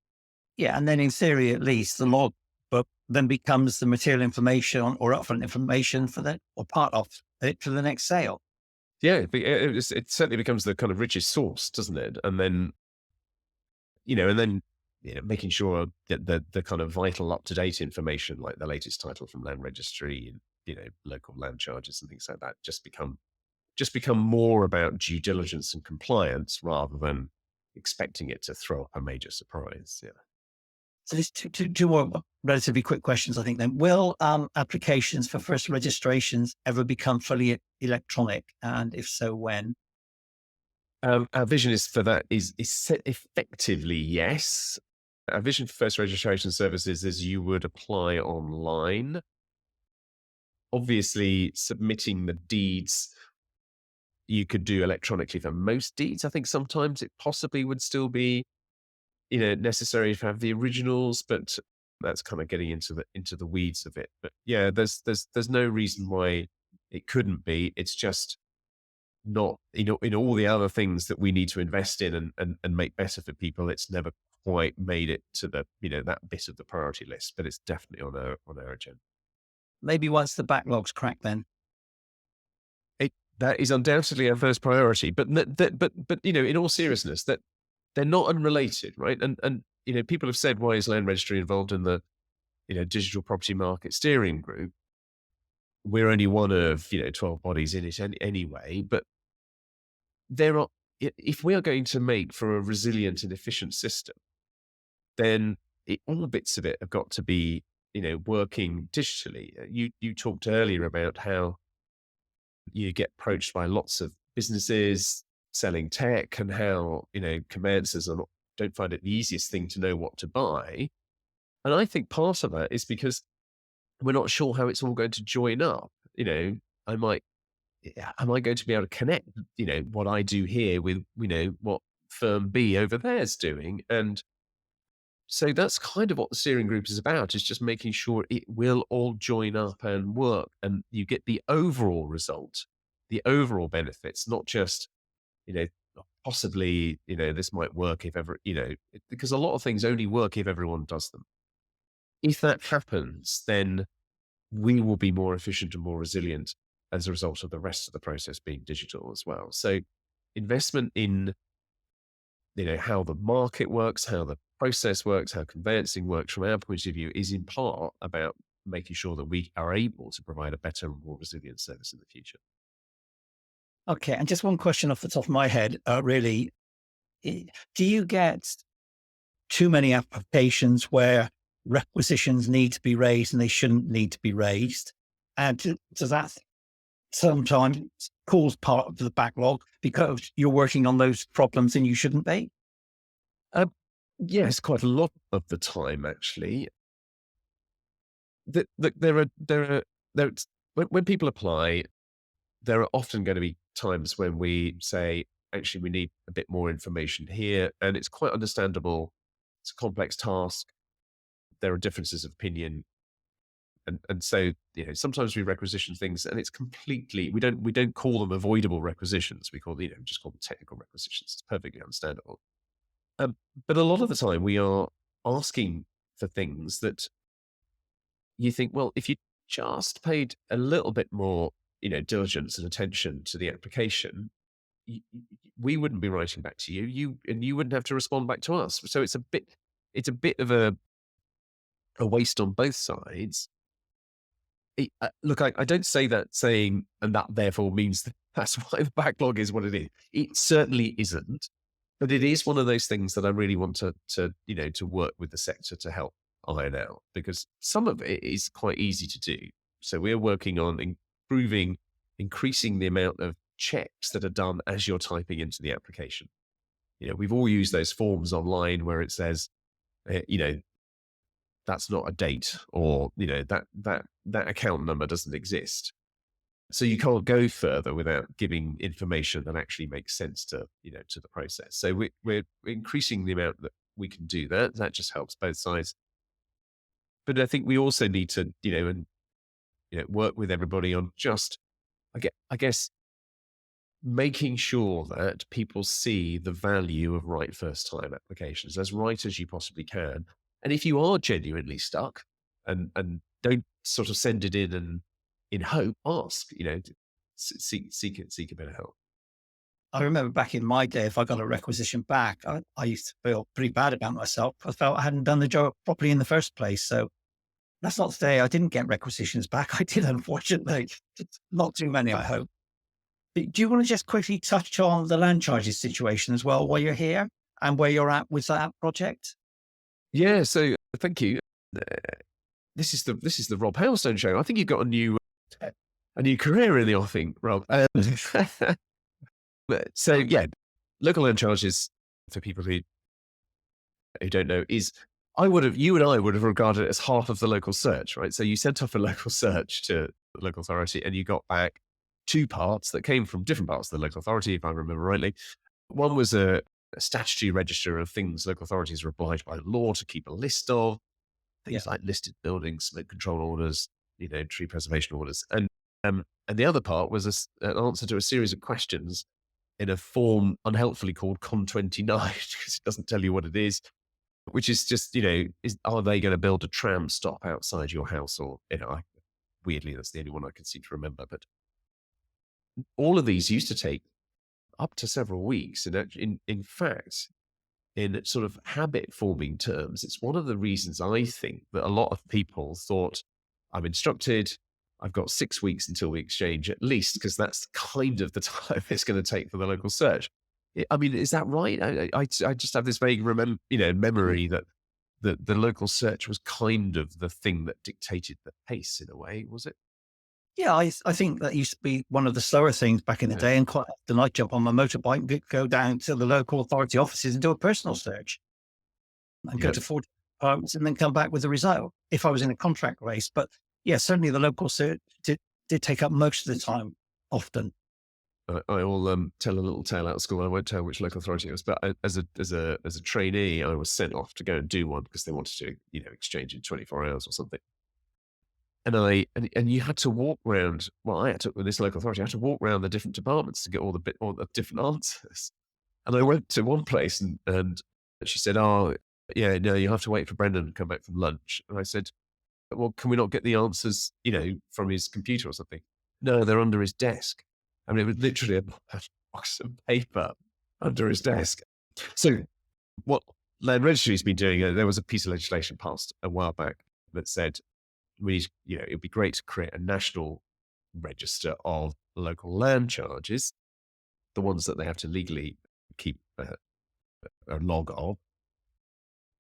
Yeah, and then in theory, at least, the logbook then becomes the material information or upfront information for that, or part of it, for the next sale. Yeah, it certainly becomes the kind of richest source, doesn't it? And then, making sure that the kind of vital up to date information, like the latest title from Land Registry and local land charges and things like that, just become more about due diligence and compliance rather than expecting it to throw up a major surprise. Yeah. So there's two more relatively quick questions, I think. Then, will applications for first registrations ever become fully electronic, and if so, when? Our vision is for that is set effectively yes. Our vision for first registration services is you would apply online. Obviously, submitting the deeds you could do electronically for most deeds. I think sometimes it possibly would still be necessary to have the originals, but that's kind of getting into the weeds of it. But yeah, there's no reason why it couldn't be. It's just not, in all the other things that we need to invest in and make better for people, it's never quite made it to the that bit of the priority list, but it's definitely on our agenda. Maybe once the backlog's cracked, then. That is undoubtedly our first priority, but in all seriousness, that they're not unrelated, right? And people have said, why is Land Registry involved in the digital property market steering group? we're only one of, 12 bodies in it anyway, but there are, if we are going to make for a resilient and efficient system, then all bits of it have got to be, working digitally. You talked earlier about how you get approached by lots of businesses selling tech, and how, conveyancers don't find it the easiest thing to know what to buy. And I think part of that is because we're not sure how it's all going to join up. I might, am I going to be able to connect, what I do here with, what firm B over there is doing? And so that's kind of what the steering group is about, is just making sure it will all join up and work, and you get the overall result, the overall benefits, not just, you know, possibly, this might work if ever, because a lot of things only work if everyone does them. If that happens, then we will be more efficient and more resilient as a result of the rest of the process being digital as well. So investment in, how the market works, how the process works, how conveyancing works from our point of view is in part about making sure that we are able to provide a better and more resilient service in the future. Okay. And just one question off the top of my head, really, do you get too many applications where requisitions need to be raised and they shouldn't need to be raised? And does that sometimes cause part of the backlog because you're working on those problems and you shouldn't be? Um, yes, quite a lot of the time, actually. When people apply, there are often going to be times when we say, actually, we need a bit more information here. And it's quite understandable. It's a complex task. There are differences of opinion. And so, sometimes we requisition things, and it's completely, we don't call them avoidable requisitions. We call, just call them technical requisitions. It's perfectly understandable. But a lot of the time we are asking for things that you think, well, if you just paid a little bit more, diligence and attention to the application, we wouldn't be writing back to you. You wouldn't have to respond back to us. So it's a bit of a waste on both sides. Look, I don't say that saying, and that therefore means that's why the backlog is what it is. It certainly isn't, but it is one of those things that I really want to work with the sector to help iron out, because some of it is quite easy to do. So we're working on increasing the amount of checks that are done as you're typing into the application. We've all used those forms online where it says, uh, you know, that's not a date, or that account number doesn't exist. So you can't go further without giving information that actually makes sense to the process. So we're increasing the amount that we can do that. That just helps both sides. But I think we also need to, work with everybody on just, I guess, making sure that people see the value of right first time applications as right as you possibly can. And if you are genuinely stuck, and don't sort of send it in and in hope, ask, seek a bit of help. I remember back in my day, if I got a requisition back, I used to feel pretty bad about myself. I felt I hadn't done the job properly in the first place. So that's not to say I didn't get requisitions back. I did, unfortunately. Not too many, I hope. But do you want to just quickly touch on the land charges situation as well while you're here, and where you're at with that project? Yeah. So thank you. Uh, this is the Rob Hailstone show. I think you've got a new career in the offing, Rob. So yeah, local land charges, for people who don't know, is, you and I would have regarded it as half of the local search, right? So you sent off a local search to the local authority, and you got back two parts that came from different parts of the local authority, if I remember rightly. One was a statutory register of things local authorities are obliged by law to keep a list of, Yeah. things like listed buildings, smoke control orders, tree preservation orders. And the other part was an answer to a series of questions in a form unhelpfully called Con29, because it doesn't tell you what it is, which is just, are they going to build a tram stop outside your house? Or, weirdly, that's the only one I can seem to remember. But all of these used to take up to several weeks. And in fact, in sort of habit forming terms, it's one of the reasons I think that a lot of people thought, I'm instructed, I've got 6 weeks until we exchange at least, because that's kind of the time it's going to take for the local search. I mean, is that right? I just have this vague memory that the local search was kind of the thing that dictated the pace in a way, was it? Yeah, I think that used to be one of the slower things back in the Yeah, day, and quite often I'd jump on my motorbike and go down to the local authority offices and do a personal search and go yeah. to 40 departments and then come back with the result if I was in a contract race. But yeah, certainly the local search did take up most of the time often. I will tell a little tale out of school. I won't tell which local authority it was, but as a trainee, I was sent off to go and do one because they wanted to, exchange in 24 hours or something. And you had to walk around. Well, I had to with this local authority. I had to walk around the different departments to get all the different answers. And I went to one place, and she said, "Oh, yeah, no, you have to wait for Brendan to come back from lunch." And I said, "Well, can we not get the answers, from his computer or something?" "No, they're under his desk." I mean, it was literally a box of paper under his desk. So what Land Registry's been doing, there was a piece of legislation passed a while back that said we need, it'd be great to create a national register of local land charges, the ones that they have to legally keep a log of.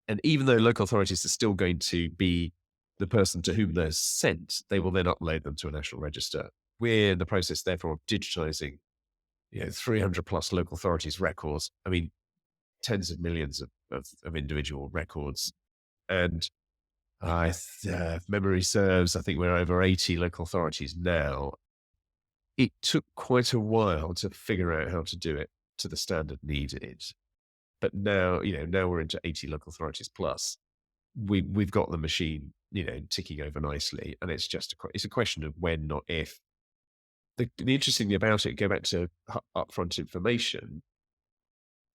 And even though local authorities are still going to be the person to whom they're sent, they will then upload them to a national register. We're in the process, therefore, of digitizing, 300 plus local authorities' records. I mean, tens of millions of individual records. And if memory serves, I think we're over 80 local authorities now. It took quite a while to figure out how to do it to the standard needed. But now, now we're into 80 local authorities plus. We've got the machine, ticking over nicely, and it's just it's a question of when, not if. The interesting thing about it, go back to upfront information,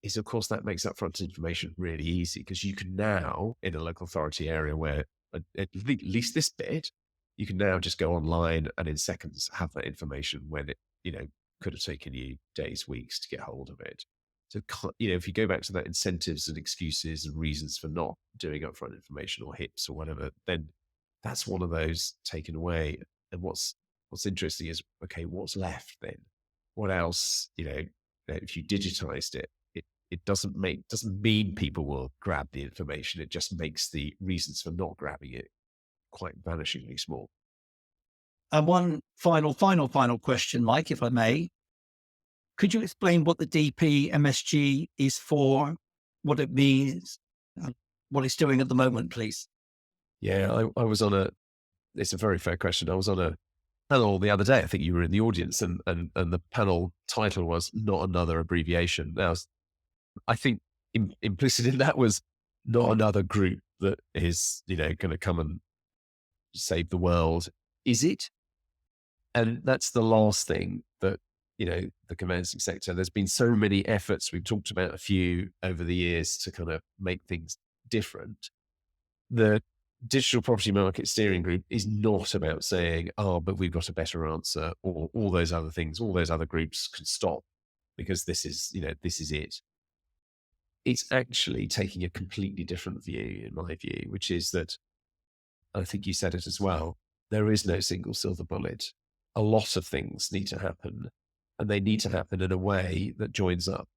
is of course that makes upfront information really easy because you can now, in a local authority area where at least this bit, you can now just go online and in seconds have that information when it, could have taken you days, weeks to get hold of it. So, if you go back to that incentives and excuses and reasons for not doing upfront information or HIPs or whatever, then that's one of those taken away. And what's interesting is, okay, what's left then? What else, if you digitized it, it doesn't mean people will grab the information. It just makes the reasons for not grabbing it quite vanishingly small. And one final question, Mike, if I may. Could you explain what the DP MSG is for, what it means, and what it's doing at the moment, please? Yeah, I was it's a very fair question. I was on a panel the other day. I think you were in the audience, and the panel title was "Not Another Abbreviation." Now, I think implicit in that was not another group that is, going to come and save the world. Is it? And that's the last thing that, the conveyancing sector, there's been so many efforts. We've talked about a few over the years to kind of make things different. The Digital Property Market Steering Group is not about saying, oh, but we've got a better answer, or all those other things, all those other groups can stop because this is it. It's actually taking a completely different view, in my view, which is that, I think you said it as well, there is no single silver bullet. A lot of things need to happen, and they need to happen in a way that joins up.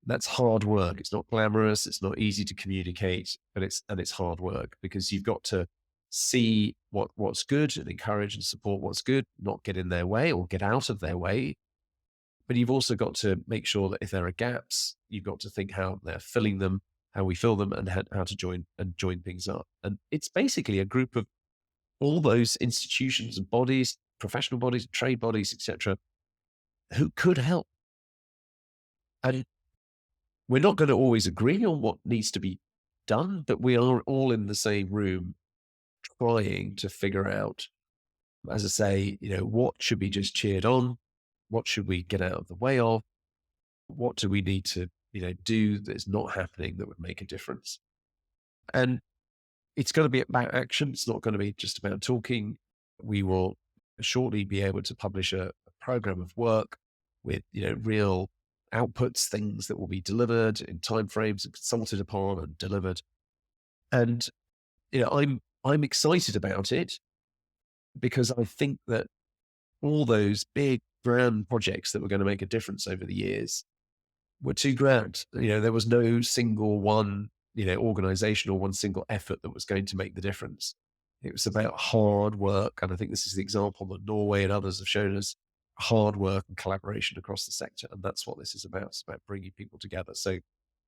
That's hard work. It's not glamorous. It's not easy to communicate, but it's hard work because you've got to see what's good and encourage and support what's good, not get in their way or get out of their way. But you've also got to make sure that if there are gaps, you've got to think how they're filling them, how we fill them, and how to join things up. And it's basically a group of all those institutions and bodies, professional bodies, trade bodies, etc., who could help. And we're not going to always agree on what needs to be done, but we are all in the same room trying to figure out, as I say, what should be just cheered on? What should we get out of the way of? What do we need to, do that's not happening that would make a difference? And it's going to be about action. It's not going to be just about talking. We will shortly be able to publish a program of work with, real outputs, things that will be delivered in timeframes and consulted upon and delivered. And, I'm excited about it. because I think that all those big grand projects that were going to make a difference over the years were too grand. There was no single one, organization or one single effort that was going to make the difference. It was about hard work. And I think this is the example that Norway and others have shown us: hard work and collaboration across the sector. And that's what this is about. It's about bringing people together. So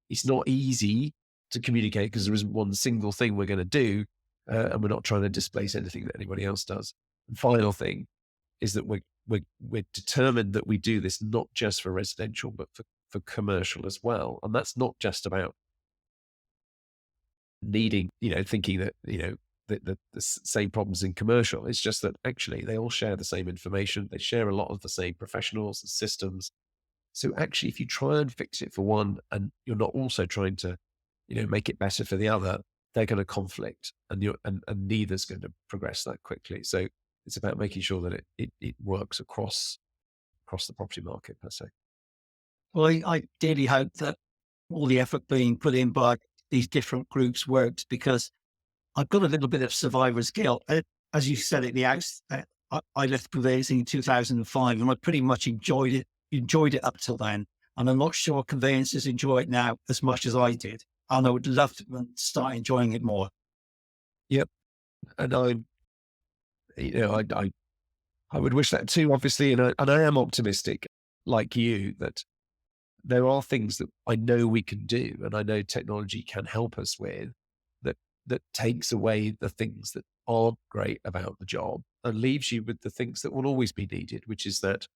it's not easy to communicate because there isn't one single thing we're going to do. And we're not trying to displace anything that anybody else does. And final thing is that we're determined that we do this not just for residential, but for commercial as well. And that's not just about needing, thinking that, the same problems in commercial. It's just that actually they all share the same information. They share a lot of the same professionals and systems. So actually, if you try and fix it for one and you're not also trying to, make it better for the other, they're going to conflict, and and neither's going to progress that quickly. So it's about making sure that it works across the property market per se. Well, I dearly hope that all the effort being put in by these different groups works, because I've got a little bit of survivor's guilt. As you said at the outset, I left conveyancing in 2005, and I pretty much enjoyed it up till then. And I'm not sure conveyancers enjoy it now as much as I did. And I would love to start enjoying it more. Yep. And I would wish that too, obviously. And I am optimistic like you that there are things that I know we can do, and I know technology can help us with, that takes away the things that aren't great about the job and leaves you with the things that will always be needed, which is that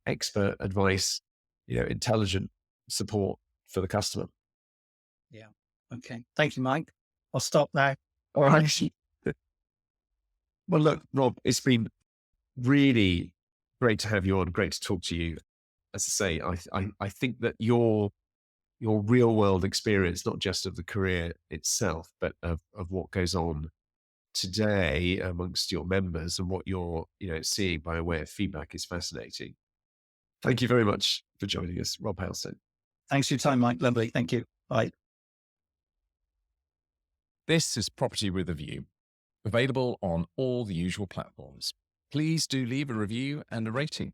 expert advice, intelligent support for the customer. Yeah. Okay. Thank you, Mike. I'll stop now. All right. Well, look, Rob, it's been really great to have you on. Great to talk to you. As I say, I think that your real world experience, not just of the career itself, but of what goes on today amongst your members and what you're, seeing by way of feedback, is fascinating. Thank you very much for joining us, Rob Halstead. Thanks for your time, Mike. Lovely. Thank you. Bye. This is Property with a View, available on all the usual platforms. Please do leave a review and a rating.